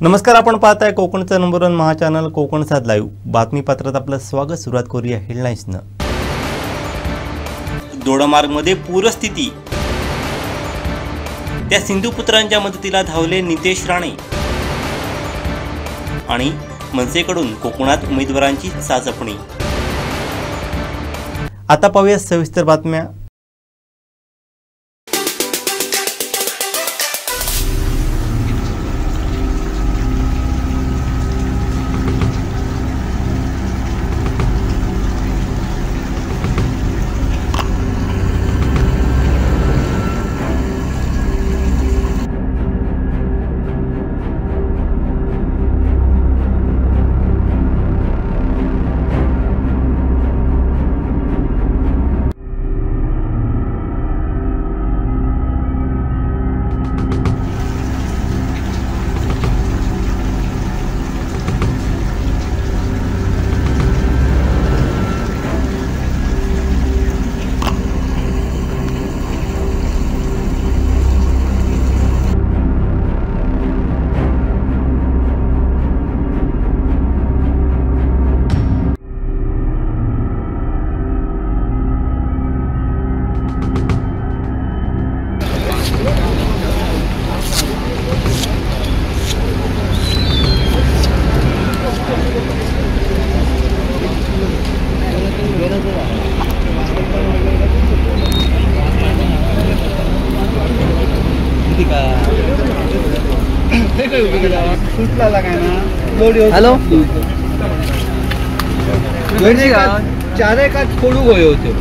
नमस्कार, आपण पाहताय कोकणचा नंबर 1 महा चॅनल कोकण सात लाईव्ह बातमीपत्रात आपलं स्वागत। सुरुवात करूया हेडलाईन्सनं। दोडामार्गमध्ये पूरस्थिती, त्या सिंधुपुत्रांच्या मदतीला धावले नितेश राणे आणि मनसेकडून कोकणात उमेदवारांची चाचपणी। आता पाहूया सविस्तर बातम्या। हेलो चारे का खोडू गए होते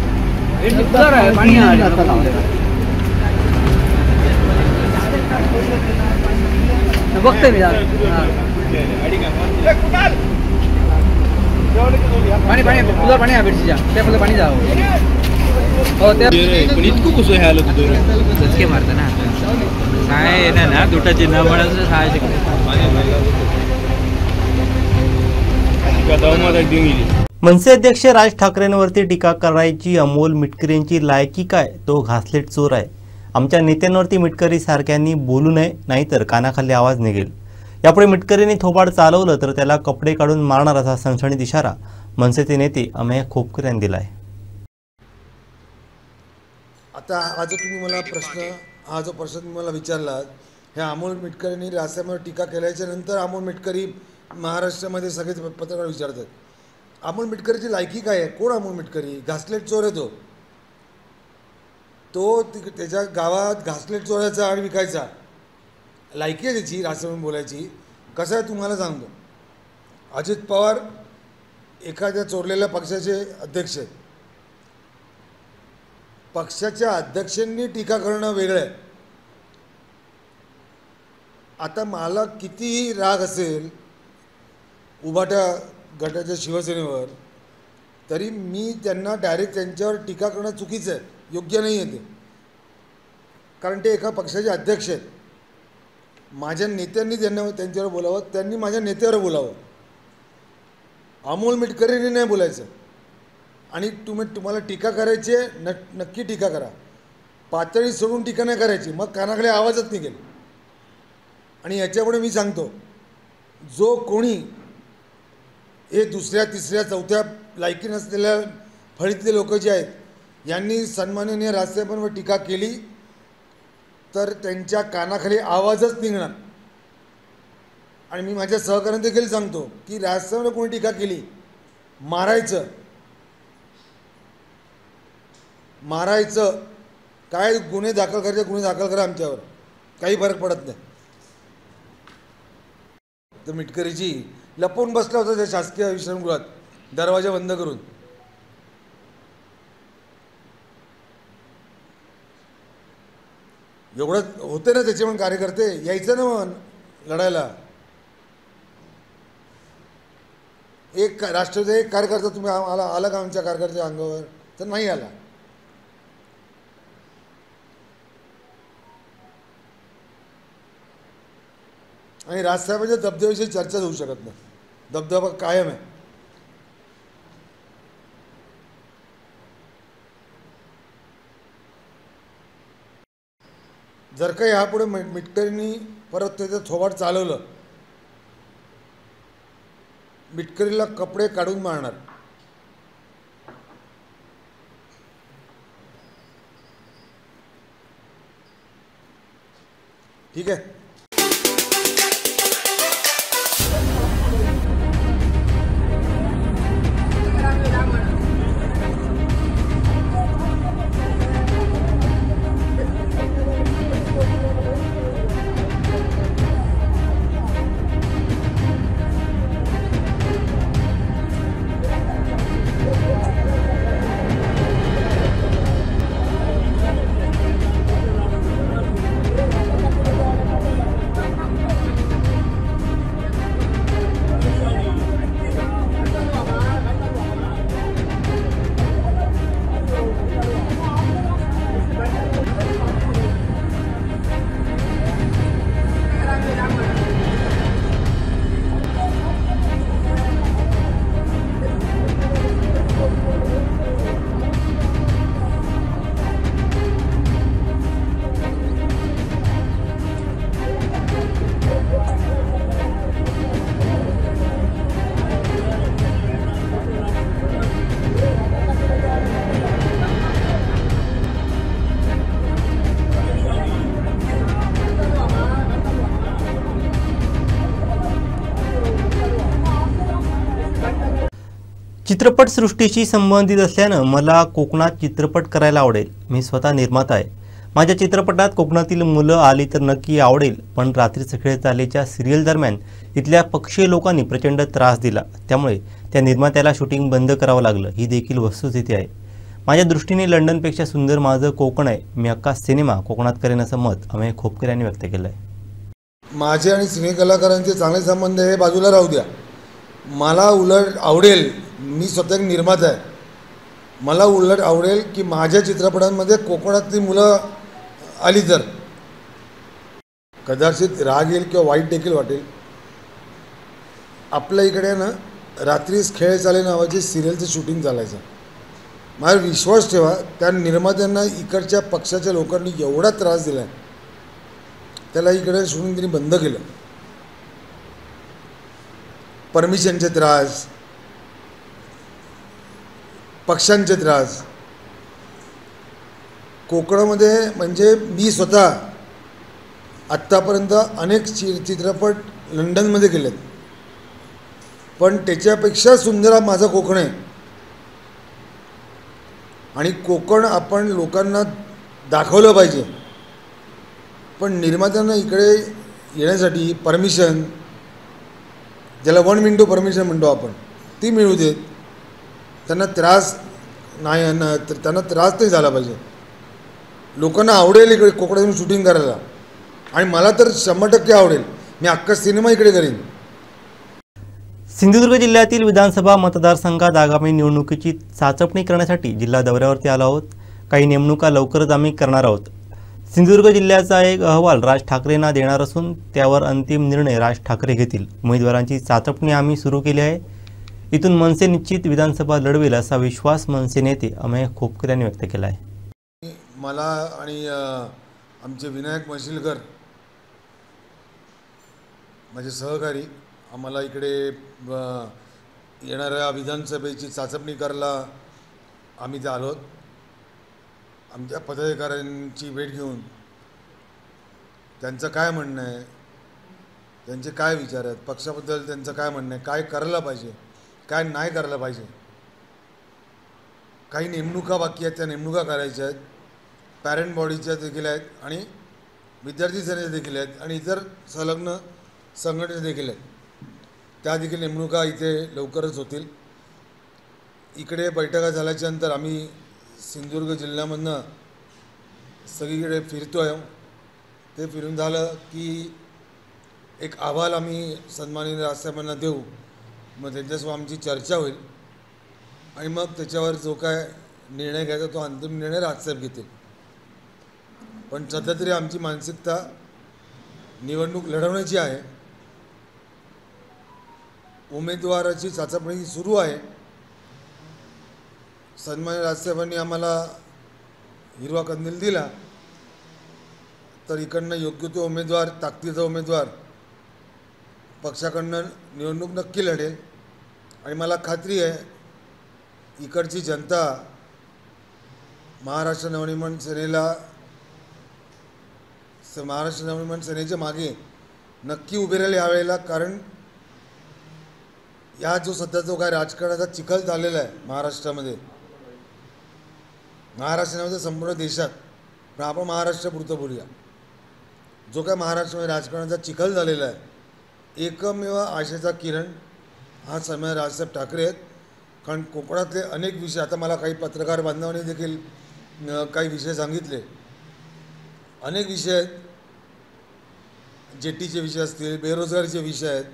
पाणी बघते मी पाणी पाणी तुझा पाणी आहे भेटच्या त्या पाणी जावं हो त्या इतकं कुसं हे आलं तुझं के मारतं ना काय ना दुटाची न म्हणायचं साहजिक मनसे अध्यक्ष राज ठाकरेंवरती टीका करायची अमोल मिटकरींची लायकी काय, तो घासलेट चोर आहे। आमच्या नेत्यांवरती मिटकरी सारख्यांनी बोलू नये, नाहीतर कानाखाली आवाज निघेल। यापुढे मिटकरींनी थोबाड चालवलं तर त्याला कपडे काढून मारणार असा सणसणीत इशारा मनसेचे नेते अमेय खोपकर यांनी दिला आहे। आता हा जो तुम्ही मला प्रश्न तुम्ही मला विचारलात, ह्या अमोल मिटकरींनी रास्त्यावर टीका केल्याच्या नंतर अमोल मिटकरी महाराष्ट्रामध्ये सगळेच पत्रकार विचारतात अमोल मिटकरीची लायकी काय आहे, कोण अमोल मिटकरी? घासलेट चोर आहे तो त्याच्या गावात घासलेट चोरायचा आणि विकायचा लायकी आहे त्याची रास्त्यावर बोलायची। कसं आहे तुम्हाला सांगतो, अजित पवार एखाद्या चोरलेल्या पक्षाचे अध्यक्ष आहेत, पक्षाच्या अध्यक्षांनी टीका करणं वेगळं आहे। आता मला कितीही राग असेल उभाट्या गटाच्या शिवसेनेवर, तरी मी त्यांना डायरेक्ट त्यांच्यावर टीका करणं चुकीचं आहे, योग्य नाही आहे ते, कारण ते एका पक्षाचे अध्यक्ष आहेत। माझ्या नेत्यांनी त्यांच्यावर बोलावं, त्यांनी माझ्या नेत्यावर बोलावं, अमोल मिटकरींनी नाही बोलायचं। आणि तुम्हाला टीका करायची नक्की टीका करा, पातळी सोडून टीका नाही करायची, मग कानाखाली आवाजच निघेल। आणि याच्यापुढे मी सांगतो, जो कोणी हे दुसऱ्या तिसऱ्या चौथ्या लायकी नसलेल्या फळीतले लोक जे आहेत, यांनी सन्माननीय राजसाहेबांवर टीका केली तर त्यांच्या कानाखाली आवाजच निघणार। आणि मी माझ्या सहकार्यांना देखील सांगतो की राजसाहेबांवर कोणी टीका केली, मारायचं काय, गुन्हे दाखल करायचे गुन्हे दाखल करा, आमच्यावर काही फरक पडत नाही। तर मिटकरीची लपून बसला होता त्या शासकीय विश्रामगृहात दरवाजा बंद करून। एवढं होते ना त्याचे पण कार्यकर्ते, यायचं ना मग लढायला। एक राष्ट्रवादीचा एक कार्यकर्ता तुम्ही आला का आमच्या कार्यकर्त्याच्या अंगावर? तर नाही आला। आणि राजसाहेबांच्या दबदब्याविषयी चर्चाच होऊ शकत नाही, दबदबा कायम आहे। जर का यापुढे मिटकरींनी परत त्याचं थोबाड चालवलं मिटकरीला कपडे काढून मारणार. ठीक आहे. चित्रपटसृष्टीशी संबंधित असल्यानं मला कोकणात चित्रपट करायला आवडेल. मी स्वतः निर्माता आहे. माझ्या चित्रपटात कोकणातील मुलं आली तर नक्की आवडेल. पण रात्री सकाळी चालेच्या सिरियल दरम्यान इथल्या पक्षीय लोकांनी प्रचंड त्रास दिला. त्यामुळे त्या निर्मात्याला शूटिंग बंद करावं लागलं. ही देखील वस्तुस्थिती आहे. माझ्या दृष्टीने लंडनपेक्षा सुंदर माझं कोकण आहे. मी अख्खा सिनेमा कोकणात करेन असं मत अमेय खोपकर यांनी व्यक्त केलं आहे. माझे आणि सिने कलाकारांचे चांगले संबंध हे बाजूला राहू द्या. मला उलट आवडेल, मी स्वतः एक निर्माता आहे, मला उलट आवडेल की माझ्या चित्रपटांमध्ये कोकणातली मुलं आली तर कदाचित राग येईल किंवा वाईट देखील वाटेल. आपल्या इकडे ना रात्रीच खेळ चाले नावाची सिरियलचं शूटिंग चालायचं. माझ्यावर विश्वास ठेवा, त्या निर्मात्यांना इकडच्या पक्षाच्या लोकांनी एवढा त्रास दिला आहे, त्याला इकडे शूटिंग त्यांनी बंद केलं. परमिशनचे त्रास, पक्षांचे त्रास. कोकणामध्ये म्हणजे मी स्वतः आत्तापर्यंत अनेक चित्रपट लंडनमध्ये केलेत, पण त्याच्यापेक्षा सुंदर माझा कोकण आहे. आणि कोकण आपण लोकांना दाखवलं पाहिजे. पण निर्मात्यांना इकडे येण्यासाठी परमिशन, ज्याला 1 विंडो परमिशन म्हणतो आपण, ती मिळू देत. त्यांना त्रास नाही, त्यांना त्रास नाही झाला पाहिजे. लोकांना आवडेल इकडे कोकणातून शूटिंग करायला, आणि मला तर 100% आवडेल. मी अख्खा सिनेमा इकडे करेन. सिंधुदुर्ग जिल्ह्यातील विधानसभा मतदारसंघात आगामी निवडणुकीची चाचपणी करण्यासाठी जिल्हा दौऱ्यावरती आलो आहोत. काही नेमणुका लवकरच आम्ही करणार आहोत. सिंधुदुर्ग जिल्ह्याचा एक अहवाल राज ठाकरेंना देणार असून त्यावर अंतिम निर्णय राज ठाकरे घेतील. उमेदवारांची चाचपणी आम्ही सुरू केली आहे. इथून मनसे निश्चित विधानसभा लढवेल असा विश्वास मनसे नेते अमेय खोपकर यांनी व्यक्त केला आहे. मला आणि आमचे विनायक मशिलकर माझे सहकारी आम्हाला इकडे येणाऱ्या विधानसभेची चाचपणी करायला आम्ही आलो आहोत. आमच्या पदाधिकाऱ्यांची भेट घेऊन त्यांचं काय म्हणणं आहे, त्यांचे काय विचार आहेत, पक्षाबद्दल त्यांचं काय म्हणणं आहे, काय करायला पाहिजे, काय नाही करायला पाहिजे. काही नेमणुका बाकी आहेत, त्या नेमणुका करायच्या आहेत. पॅरेंट बॉडीच्या देखील आहेत, आणि विद्यार्थी सेनेच्या देखील आहेत, आणि इतर संलग्न संघटना देखील आहेत. त्या देखील नेमणुका इथे लवकरच होतील. इकडे बैठका झाल्याच्यानंतर आम्ही सिंधुदुर्ग जिल्ह्यामधनं सगळीकडे फिरतो आहे. ते फिरून झालं की एक अहवाल आम्ही सन्माननीय राजसाहेबांना देऊ. मग त्यांच्यासोबत आमची चर्चा होईल, आणि मग त्याच्यावर जो काय निर्णय घ्यायचा तो अंतिम निर्णय राजसाहेब घेतील. पण सध्या तरी आमची मानसिकता निवडणूक लढवण्याची आहे. उमेदवाराची चाचपणी सुरू आहे. सन्माननीय राजसाहेबांनी आम्हाला हिरवा कंदील दिला तर इकडनं योग्य तो उमेदवार, ताकदीचा उमेदवार पक्षाकडनं निवडणूक नक्की लढेल. आणि मला खात्री आहे इकडची जनता महाराष्ट्र नवनिर्माण सेनेच्या मागे नक्की उभे राहील यावेळेला. कारण या जो सध्या जो काय राजकारणाचा चिखल झालेला आहे महाराष्ट्रामध्ये संपूर्ण देशात, पण आपण महाराष्ट्रापुरतं बोलूया. जो काय महाराष्ट्रामध्ये राजकारणाचा चिखल झालेला आहे, एकमेव आशेचा किरण हा सन्माननीय राजसाहेब ठाकरे आहेत. कारण कोकणातले अनेक विषय, आता मला काही पत्रकार बांधवांनी देखील काही विषय सांगितले, अनेक विषय आहेत. जेटीचे विषय असतील, बेरोजगारीचे विषय आहेत.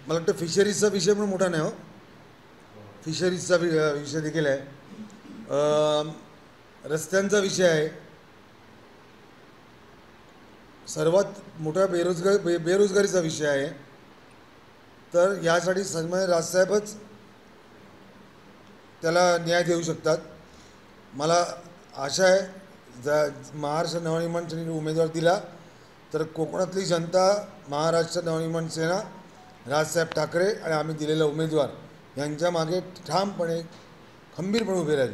मला वाटतं फिशरीजचा विषय पण मोठा नाही हो, फिशरीजचा विषय देखील आहे, रस्त्यांचा विषय आहे. सर्वात मोठा बेरोजगारीचा विषय आहे. तर यासाठी सन्माननीय राजसाहेबच त्याला न्याय देऊ शकतात. मला आशा आहे महाराष्ट्र नवनिर्माण सेनेने उमेदवार दिला तर कोकणातली जनता महाराष्ट्र नवनिर्माण सेना, राजसाहेब ठाकरे आणि आम्ही दिलेला उमेदवार यांच्या मागे ठामपणे खंबीरपणे उभे राहील.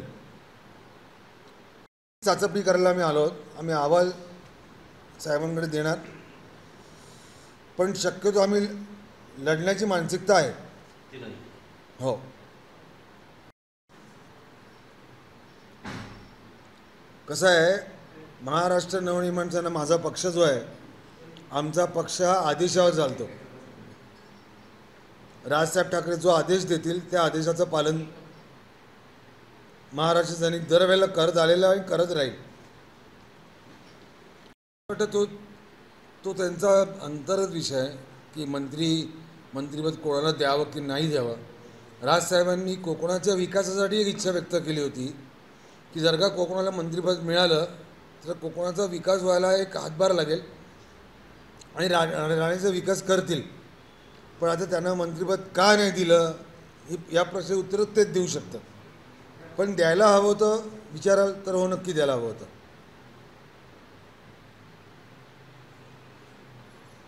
चाचपणी करायला आम्ही आलो आहोत. आम्ही अहवाल साहेबांकडे देणार, पण शक्यतो आम्ही लढण्याची मानसिकता आहे. हो, कसं आहे, महाराष्ट्र नवनिर्माण सेना माझा पक्ष जो आहे, आमचा पक्ष हा आदेशावर चालतो. राजसाहेब ठाकरे जो आदेश देतील त्या आदेशाचं पालन महाराष्ट्र सैनिक दरवेळेला करत आलेला आहे, करत राहील. तो त्यांचा अंतर्गत विषय आहे की मंत्रिपद कोणाला द्यावं की नाही द्यावं. राजसाहेबांनी कोकणाच्या विकासासाठी एक इच्छा व्यक्त केली होती की जर का कोकणाला मंत्रिपद मिळालं तर कोकणाचा विकास व्हायला एक हातभार लागेल आणि राणेचा विकास करतील. पण आता त्यांना मंत्रिपद का नाही दिलं या प्रश्नाचे उत्तर तेच देऊ शकतात. पण द्यायला हवं होतं, विचाराल तर हो, नक्की द्यायला हवं होतं.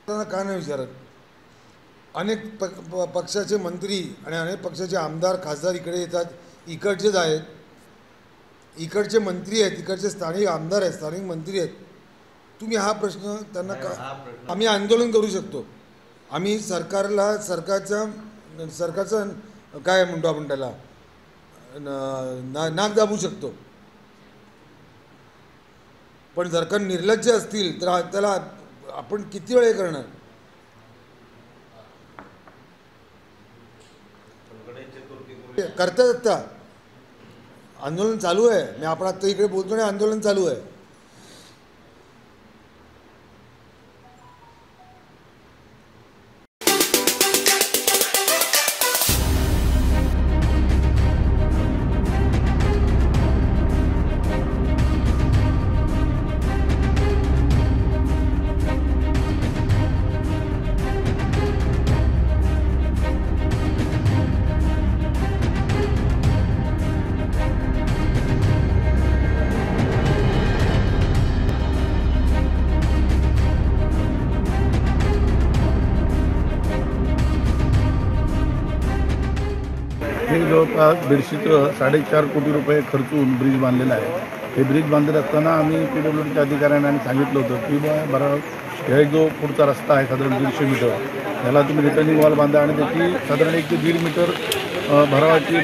त्यांना का नाही विचारत? अनेक पक्षाचे मंत्री आणि अनेक पक्षाचे आमदार खासदार इकडे येतात, इकडचेच आहेत, इकडचे मंत्री आहेत, इकडचे स्थानिक आमदार आहेत, स्थानिक मंत्री आहेत. तुम्ही हा प्रश्न त्यांना का? आम्ही आंदोलन करू शकतो. आम्ही सरकारचं काय म्हणतो आपण त्याला, नाक दाबू शकतो. पण जर का निर्लज्ज असतील तर त्याला आपण किती वेळ करणार? करतात. आता आंदोलन चालू आहे. मी आपण आता इकडे बोलतो नाही, आंदोलन चालू आहे. हे जवळपास 150 कोटी रुपये खर्चून ब्रिज बांधलेला आहे. हे ब्रिज बांधत असताना आम्ही PWDच्या अधिकाऱ्यांना आम्ही सांगितलं होतं की बरं हे जो पुढचा रस्ता आहे साधारण 150 मीटर, त्याला तुम्ही रिटर्निंग वॉल बांधा आणि त्याची साधारण 1 ते 1.5 मीटर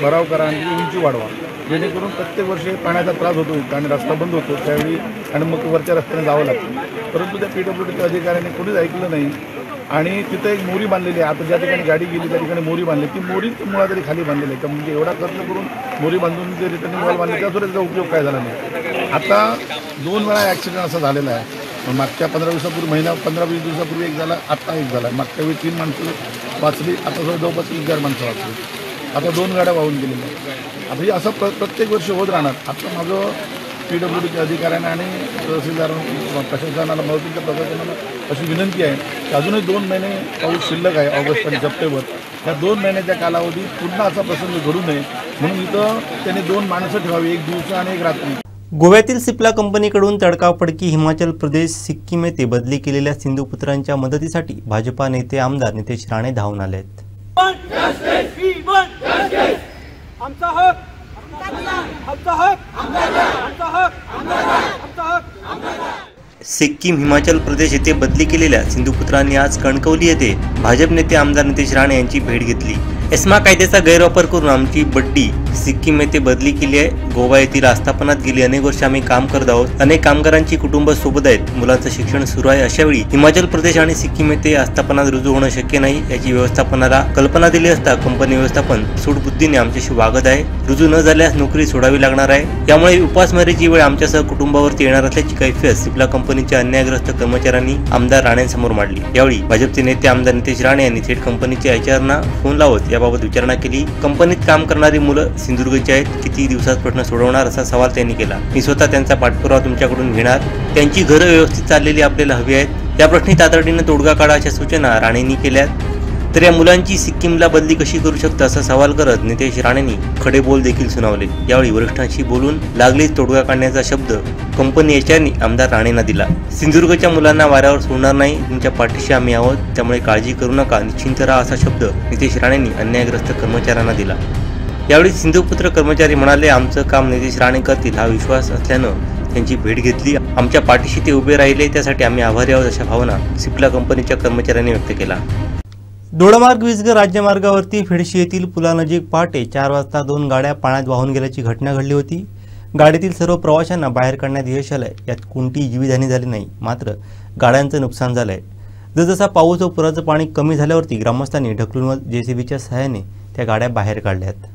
भराव करा आणि उंची वाढवा, जेणेकरून प्रत्येक वर्षी पाण्याचा त्रास होतो आणि रस्ता बंद होतो त्यावेळी आणि मग वरच्या रस्त्याने जावं लागतं. परंतु त्या PWDच्या अधिकाऱ्यांनी कोणीच ऐकलं नाही आणि तिथं एक मोरी बांधलेली आहे. आता ज्या ठिकाणी गाडी गेली त्या ठिकाणी मोरी बांधली, ती मोरीच मुळातरी खाली बांधलेली आहे. तर म्हणजे एवढा खर्च करून मोरी बांधून जे रिटर्निंग वॉल बांधले त्यासुद्धा त्याचा उपयोग काय झाला नाही. आता 2 वेळा ॲक्सिडेंट असा झालेला आहे. मागच्या 15 दिवसापूर्वी 15-20 दिवसापूर्वी एक झाला, आत्ता एक झाला. मागच्या वेळी 3 माणसं वाचली, आता जवळपास 1000 माणसं वाचली. आता 2 गाड्या वाहून गेलेल्या आहेत. आता हे असं प्रत्येक वर्षी होत राहणार. आता माझं PWDच्या अधिकाऱ्यांना आणि तहसीलदार प्रशासनाला, महसूलच्या प्रशासनाला अशी विनंती आहे की अजूनही 2 महिने पाऊस शिल्लक आहे, ऑगस्ट आणि सप्टेंबर. या 2 महिन्याच्या कालावधीत पुन्हा असा प्रसंग घडू नये म्हणून इथं त्यांनी 2 माणसं ठेवावी, एक दिवसा आणि एक रात्री. गोव्यातील सिप्ला कंपनीकडून तडकाफडकी हिमाचल प्रदेश, सिक्कीम येथे बदली केलेल्या सिंधुपुत्रांच्या मदतीसाठी भाजपा नेते आमदार नितेश राणे धावून आले आहेत. आमचा हक, आमचा हक, आमचा हक. सिक्कीम, हिमाचल प्रदेश येथे बदली केलेल्या सिंधुपुत्रांनी आज कणकवली येथे भाजप नेते आमदार नितेश राणे यांची भेट घेतली. एस्मा कायद्याचा गैरवापर करून आमची बड्डी सिक्कीम येथे बदली केली आहे. गोवा येथील आस्थापनात गेली अनेक वर्ष आम्ही काम करत आहोत. अनेक कामगारांची कुटुंब सोबत आहेत. मुलांचं शिक्षण सुरू आहे. अशावेळी हिमाचल प्रदेश आणि सिक्कीम येथे आस्थापनात रुजू होणं शक्य नाही. याची व्यवस्थापनाला कल्पना दिली असता कंपनी व्यवस्थापन सूटबुद्धीने आमच्याशी वागत आहे. रुजू न झाल्यास नोकरी सोडावी लागणार आहे. यामुळे उपासमारीची वेळ आमच्यासह कुटुंबावरती येणार असल्याची कैफियत सिप्ला कंपनीच्या अन्यायग्रस्त कर्मचाऱ्यांनी आमदार राणेंसमोर मांडली. यावेळी भाजपचे नेते आमदार नितेश राणे यांनी थेट कंपनीच्या एचआरना फोन लावत याबाबत विचारणा केली. कंपनीत काम करणारी मुलं सिंधुदुर्गची आहेत. किती दिवसात प्रश्न सोडवणार असा सवाल त्यांनी केला. मी स्वतः त्यांचा पाठपुरावा तुमच्याकडून घेणार. त्यांची घरं व्यवस्थित चाललेली आपल्याला हवी आहेत. या प्रश्नी तातडीनं तोडगा काढा अशा सूचना राणेंनी केल्यात. तर या मुलांची सिक्कीमला बदली कशी करू शकता असा सवाल करत नितेश राणेंनी खडे बोल देखील सुनावले. यावेळी वरिष्ठांशी बोलून लागलीच तोडगा काढण्याचा शब्द कंपनी एचआरनी आमदार राणेंना दिला. सिंधुदुर्गच्या मुलांना वाऱ्यावर सोडणार नाही. तुमच्या पाठीशी आम्ही आहोत. त्यामुळे काळजी करू नका, निश्चिंत राहा असा शब्द नितेश राणेंनी अन्यायग्रस्त कर्मचाऱ्यांना दिला. यावेळी सिंधुपुत्र कर्मचारी म्हणाले, आमचं काम नितेश राणे करतील हा विश्वास असल्यानं त्यांची भेट घेतली. आमच्या पाठीशी ते उभे राहिले, त्यासाठी आम्ही आभारी आहोत अशा भावना सिप्ला कंपनीच्या कर्मचाऱ्यांनी व्यक्त केला. दोडमार्ग विसगर राज्यमार्गावरती फेडशी येथील पुलानजीक पहाटे 4 वाजता 2 गाड्या पाण्यात वाहून गेल्याची घटना घडली होती. गाडीतील सर्व प्रवाशांना बाहेर काढण्यात यश आलंय. यात कोणतीही जीवितहानी झाली नाही. मात्र गाड्यांचं नुकसान झालंय. जसजसा पाऊस व पुराचं पाणी कमी झाल्यावरती ग्रामस्थांनी ढकलून जेसीबीच्या सहाय्याने त्या गाड्या बाहेर काढल्यात.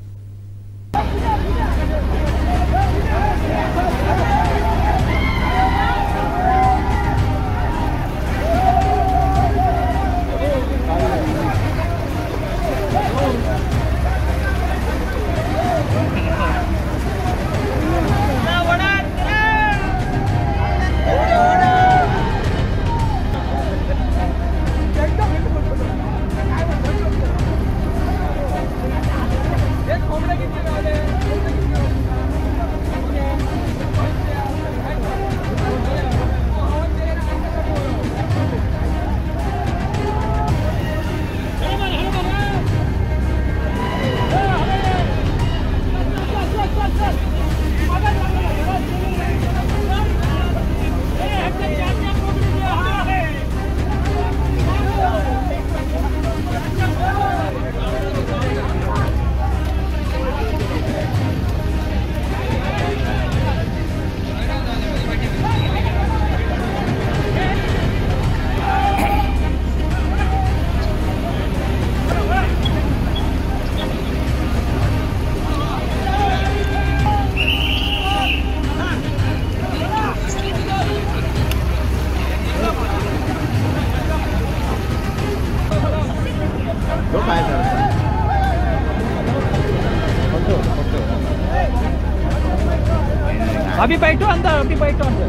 अभी बैठो अंदर, अभी बैठो अंदर.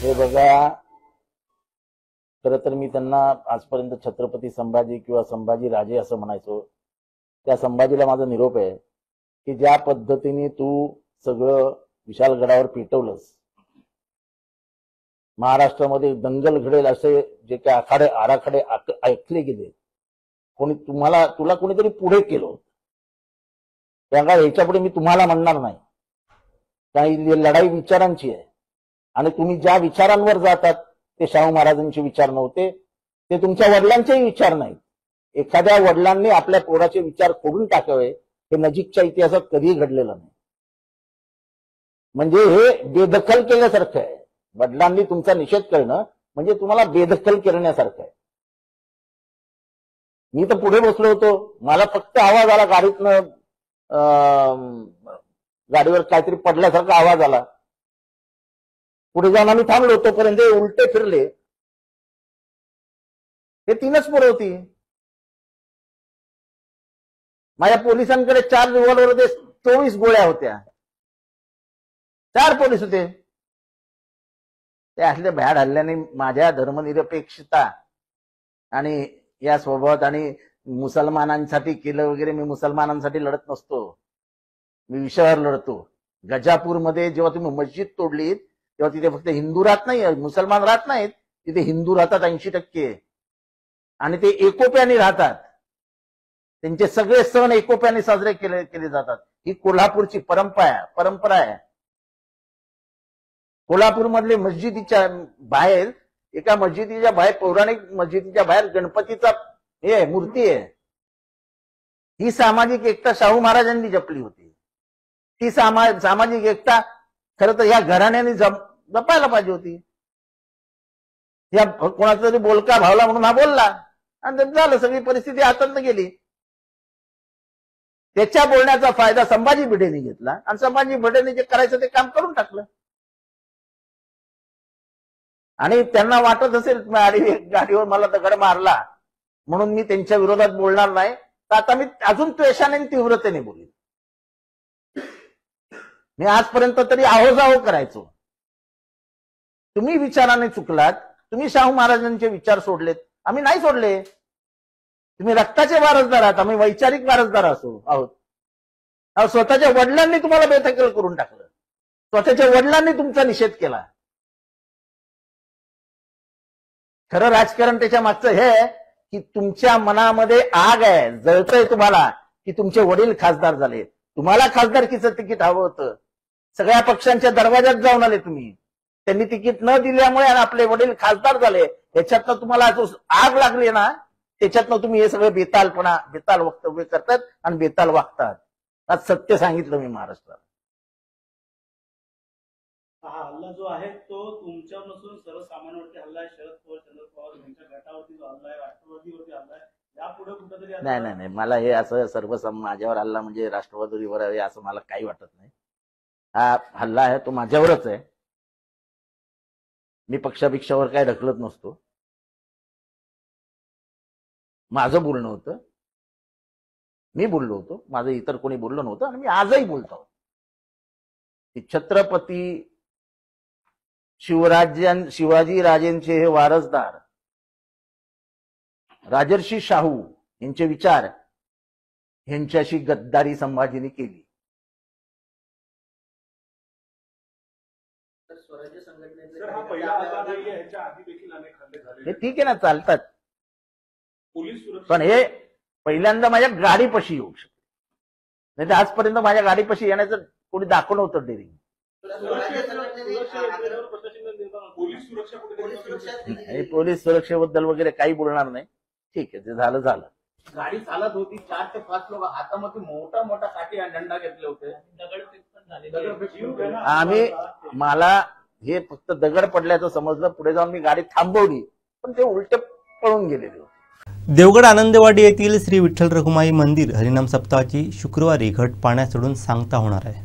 हे बघा, खरं तर मी त्यांना आजपर्यंत छत्रपती संभाजी किंवा संभाजी राजे असं म्हणायचो. त्या संभाजीला माझा निरोप आहे की ज्या पद्धतीने तू सगळं विशालगडावर पेटवलंस, महाराष्ट्रामध्ये दंगल घडेल असे जे काही आराखडे ऐकले गेले, तुला कोणीतरी पुढे केलं. त्यामुळे याच्यापुढे मी तुम्हाला म्हणणार नाही. काही लढाई विचारांची आहे आणि तुम्ही ज्या विचारांवर जातात ते शाहू महाराजांचे विचार नव्हते. ते तुमच्या वडिलांचेही विचार नाहीत. एखाद्या वडिलांनी आपल्या पोराचे विचार खोडून टाकावे हे नजीकच्या इतिहासात कधीही घडलेलं नाही. म्हणजे हे बेदखल केल्यासारखं आहे. वडिलांनी तुमचा निषेध करणं म्हणजे तुम्हाला बेदखल करण्यासारखं आहे. मी तर पुढे बसलो होतो, मला फक्त आवाज आला गाडीतनं, गाडीवर काहीतरी पडल्यासारखा आवाज आला. पुढे जाऊन आम्ही थांबलो, तोपर्यंत उलटे फिरले. हे 3च पोरं होती. माझ्या पोलिसांकडे 4 रिव्हॉल्वर होते, 24 गोळ्या होत्या. 4 पोलीस होते. ते असल्या भ्याड हल्ल्याने माझ्या धर्मनिरपेक्षता आणि या स्वभावात आणि मुसलमानांसाठी केलं वगैरे, मी मुसलमानांसाठी लढत नसतो, मी विषयावर लढतो. गजापूरमध्ये जेव्हा तुम्ही मस्जिद तोडलीत तेव्हा तिथे फक्त हिंदू राहत नाही, मुसलमान राहत नाहीत, तिथे हिंदू राहतात 80%, आणि ते एकोप्याने राहतात. त्यांचे सगळे सण एकोप्याने साजरे केले जातात. ही कोल्हापूरची परंपरा आहे. कोल्हापूरमधले मस्जिदीच्या बाहेर, एका मस्जिदीच्या बाहेर, पौराणिक मस्जिदीच्या बाहेर गणपतीचा हे आहे, मूर्ती आहे. ही सामाजिक एकता शाहू महाराजांनी जपली होती. ती सामाजिक एकता खरं तर या घराण्याने जपायला पाहिजे होती. या कोणाचा तरी बोलका भावला म्हणून हा बोलला आणि झालं, सगळी परिस्थिती हातात गेली. त्याच्या बोलण्याचा फायदा संभाजी भिडेने घेतला आणि संभाजी भिडेने जे करायचं ते काम करून टाकलं. आणि त्यांना वाटत असेल गाडीवर मला दगड मारला म्हणून मी त्यांच्या विरोधात बोलणार नाही, तर आता मी अजून त्वेषाने आणि तीव्रतेने बोलेन. मी आजपर्यंत तरी आहोजाहो करायचो. तुम्ही विचाराने चुकलात, तुम्ही शाहू महाराजांचे विचार सोडलेत, आम्ही नाही सोडले. तुम्ही रक्ताचे वारसदार आहात, आम्ही वैचारिक वारसदार आहोत. स्वतःच्या वडिलांनी तुम्हाला बेदखल करून टाकलं, स्वतःच्या वडिलांनी तुमचा निषेध केला. खरं राजकारण त्याच्या मागचं हे की तुमच्या मनामध्ये आग आहे, जळतंय तुम्हाला की तुमचे वडील खासदार झाले. तुम्हाला खासदारकीचं तिकीट हवं होतं, सगळ्या पक्षांच्या दरवाज्यात जाऊन आले तुम्ही. त्यांनी तिकीट न दिल्यामुळे आपले वडील खासदार झाले, याच्यातनं तुम्हाला जो आग लागली ना, त्याच्यातनं तुम्ही हे सगळे बेताल वक्तव्य करतात आणि बेताल वागतात. आज सत्य सांगितलं मी महाराष्ट्राला. हा हल्ला जो आहे तो तुमच्यावर नसून सर्वसामान्यांवरती हल्ला आहे. शरद पवार, चंद्र पवार यांच्या गटावरती जो हल्ला आहे, राष्ट्रवादीवरती हल्ला आहे. यापुढे कुठेतरी नाही, मला हे असं माझ्यावर हल्ला म्हणजे राष्ट्रवादीवर आहे असं मला काही वाटत नाही. हा हल्ला आहे तो माझ्यावरच आहे. मी पक्षापेक्षावर काय ढकलत नसतो. माझं बोलणं होतं, मी बोललो होतो, माझं इतर कोणी बोललं नव्हतं आणि मी आजही बोलतो की छत्रपती शिवाजी राजेंचे हे वारसदार राजर्षी शाहू यांचे विचार यांच्याशी गद्दारी संभाजीने केली. हे ठीक आहे ना, चालतात, पण हे पहिल्यांदा माझ्या गाडीपाशी येऊ शकते. नाही तर आजपर्यंत माझ्या गाडीपाशी येण्याचं कोणी दाखवलं होतं डेअरिंग. पोलीस सुरक्षेबद्दल वगैरे काही बोलणार नाही. ठीक आहे, ते झालं. गाडी चालत होती, 4 ते 5 लोक हातामध्ये मोठा काठी आणि डंडा घेतले होते, दगडफेक पण झाली. मला हे फक्त दगड पडल्याचं समजलं. पुढे जाऊन मी गाडी थांबवली, पण ते उलटे पळून गेलेले होते. देवगड आनंदवाडी येथील श्री विठ्ठल रखुमाई मंदिर हरिनाम सप्ताहाची शुक्रवारी घट पाण्यात सोडून सांगता होणार आहे.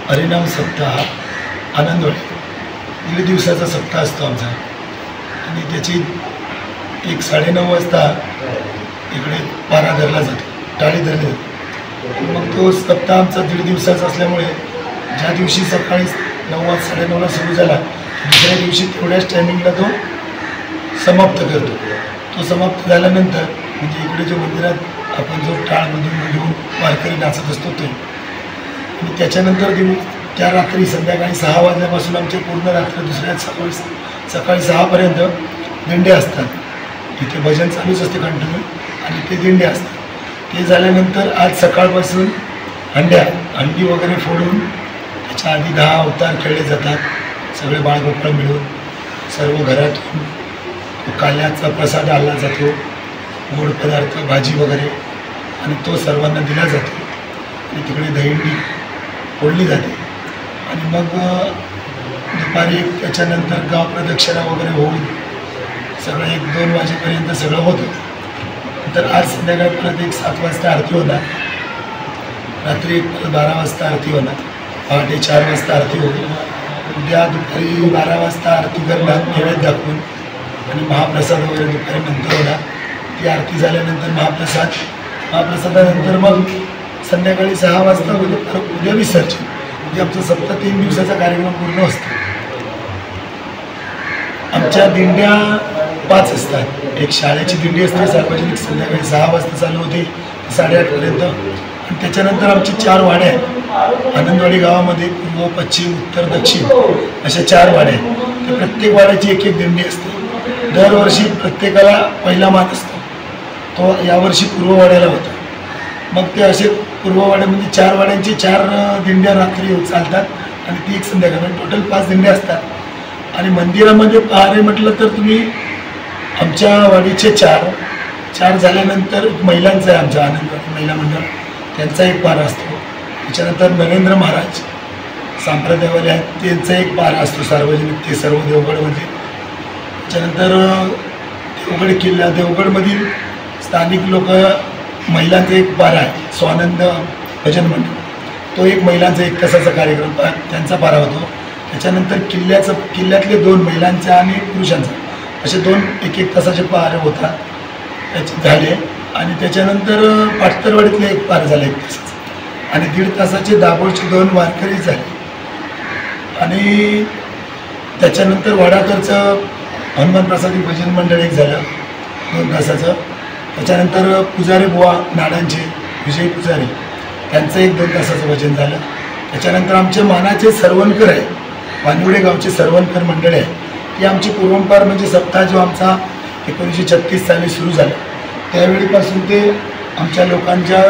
हरिनाम सप्ताह आनंदवाडी दीड दिवसाचा सप्ताह असतो आमचा आणि त्याची 9:30 वाजता इकडे पारा धरला जातो, टाळी धरली जाते. मग तो सप्ताह आमचा दीड दिवसाचा असल्यामुळे ज्या दिवशी सकाळी 9 साडेनऊला सुरू झाला दुसऱ्या दिवशी तेवढ्याच टायमिंगला तो समाप्त करतो. तो समाप्त झाल्यानंतर म्हणजे इकडे जो मंदिरात आपण जो टाळमधून घेऊन वारकरी नाचत असतो ते, आणि त्याच्यानंतर त्या रात्री संध्याकाळी 6 वाजल्यापासून आमचे पूर्ण रात्र दुसऱ्या सकाळी 6पर्यंत दिंडे असतात. इथे भजन चालूच असते कंटिन्यू आणि ते दिंडे असतात. ते झाल्यानंतर आज सकाळपासून हंडी वगैरे फोडून त्याच्या आधी 10 अवतार खेळले जातात. सगळे बाळगोपाळ मिळून सर्व घरातून काल्याचा प्रसाद आणला जातो, गोड पदार्थ भाजी वगैरे, आणि तो सर्वांना दिला जातो. आणि तिकडे दहीहंडी फोडली जाते. आणि मग दुपारी त्याच्यानंतर गाव प्रदक्षिणा वगैरे होऊन सगळं 1-2 वाजेपर्यंत सगळं होतं. नंतर आज संध्याकाळी परत 7 वाजता आरती होणार, रात्री 12 वाजता आरती होणार, पहाटे 4 वाजता आरती होईल. उद्या दुपारी 12 वाजता आरती करणार नैवेद्य दाखवून, आणि महाप्रसाद वगैरे दुपारी नंतर होणार. ती आरती झाल्यानंतर महाप्रसादानंतर मग संध्याकाळी 6 वाजता उद्या विसर्जन. म्हणजे आमचा सप्ताह 3 दिवसाचा कार्यक्रम पूर्ण असतो. आमच्या दिंड्या 5 असतात. एक शाळेची दिंडी असते सार्वजनिक, संध्याकाळी 6 वाजता चालू होते 8:30पर्यंत. आणि त्याच्यानंतर आमचे 4 वाड्या आहेत. आनंदवाडी गावामध्ये पूर्व, पश्चिम, उत्तर, दक्षिण अशा 4 वाड्या आहेत. तर प्रत्येक वाड्याची एक दिंडी असते. दरवर्षी प्रत्येकाला पहिला मान असतो. तो यावर्षी पूर्ववाड्याला होता. मग ते असे पूर्ववाड्या म्हणजे 4 वाड्यांची 4 दिंड्या रात्री चालतात आणि ती एक संध्याकाळी, टोटल 5 दिंड्या असतात. आणि मंदिरामध्ये पहारे म्हटलं तर तुम्ही आमच्या वाडीचे 4 झाल्यानंतर महिलांचा आहे आमच्या आनंदवाडी महिला मंडळ, त्यांचा एक पारा असतो. त्याच्यानंतर नरेंद्र महाराज संप्रदायवाले आहेत त्यांचा एक पारा असतो सार्वजनिक, ते सर्व देवगडमध्ये. त्याच्यानंतर देवगड किल्ला, देवगडमधील स्थानिक लोक महिलांचा एक पारा आहे, स्वानंद भजन मंडळ, तो एक महिलांचा 1 तासाचा कार्यक्रम त्यांचा पारा होतो. त्याच्यानंतर किल्ल्यातले 2 महिलांचा आणि पुरुषांचा असे 2 1-1 तासाचे पारे होतात त्याचे झाले. आणि त्याच्यानंतर पाटतरवाडीतले एक पार झालं 1 तासाचं, आणि 1.5 तासाचे दाभोळचे 2 वारकरी झाले. आणि त्याच्यानंतर वडाकरचं हनुमान प्रसादी भजन मंडळ एक झालं 2 तासाचं. त्याच्यानंतर पुजारी बुवा नाडांचे विजय पुजारी त्यांचं एक 2 तासाचं भजन झालं. त्याच्यानंतर आमचे मानाचे सरवणकर आहे, वानिवडे गावचे सरवणकर मंडळ आहे. ती आमची पूर्वंपार म्हणजे सप्ताह जो आमचा 1936 साली सुरू झाला त्यावेळीपासून ते आमच्या लोकांच्या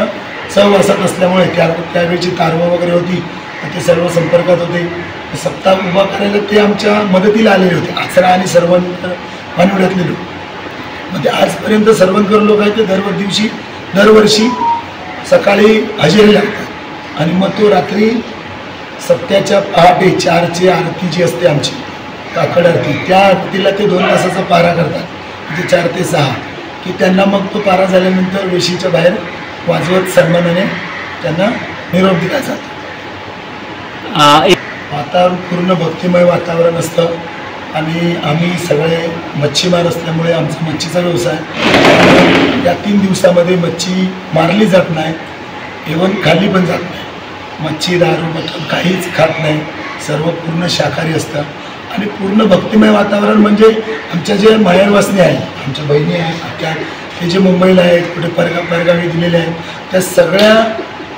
सहवासात असल्यामुळे त्यावेळीची तारवं वगैरे होती तर ते सर्व संपर्कात होते. सप्ताह उभा करायला ते आमच्या मदतीला आलेले होते, आचरा आणि सरवणकर वानिवड्यातले लोक. म्हणजे आजपर्यंत सरवणकर लोक आहेत ते दरवर्षी सकाळी हजेरी लागतात. आणि मग तो रात्री सप्त्याच्या पहाटे 4ची आरती जी असते आमची काकड आरती, त्या आरतीला ते 2 तासाचा पारा करतात. म्हणजे 4 ते 6 की त्यांना मग तो पारा झाल्यानंतर वेशीच्या बाहेर वाजवत सन्मानाने त्यांना निरोप दिला जातो. वातावरण पूर्ण भक्तिमय वातावरण असतं. आणि आम्ही सगळे मच्छीमार असल्यामुळे आमचा मच्छीचा व्यवसाय, या 3 दिवसामध्ये मच्छी मारली जात नाही, इव्हन खाल्ली पण जात नाही. मच्छी, दारू, मटण काहीच खात नाही, सर्व पूर्ण शाकाहारी असतं. आणि पूर्ण भक्तिमय वातावरण म्हणजे आमच्या जे माहेरवासनी आहेत, आमच्या बहिणी आहेत त्या, ते जे मुंबईला आहेत, कुठे परगावी दिलेले आहेत, त्या सगळ्या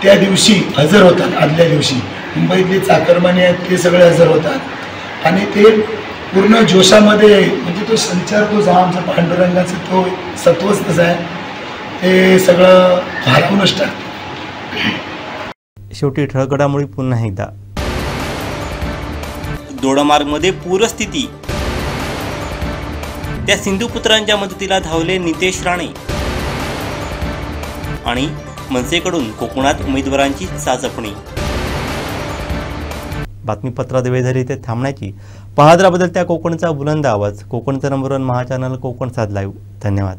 त्या दिवशी हजर होतात. आदल्या दिवशी मुंबईतले चाकरमानी आहेत ते सगळे हजर होतात. आणि ते पूर्ण जोशामध्ये, म्हणजे तो संचार तो जा आमचा पांडुरंगाचा तो सत्वच तसा आहे, ते सगळं हरवूनच टाकतं. शेवटी ठळक घडामोडी पुन्हा एकदा. दोडामार्गमध्ये पूरस्थिती, त्या सिंधुपुत्रांच्या मदतीला धावले नितेश राणे. आणि मनसेकडून कोकणात उमेदवारांची चाचपणी. बातमीपत्रात वेळ झाली ते थांबण्याची. पाहत राहा बदलत्या कोकणचा बुलंद आवाज. कोकणचा नंबर 1 महाचॅनल कोकण साध लाईव्ह. धन्यवाद.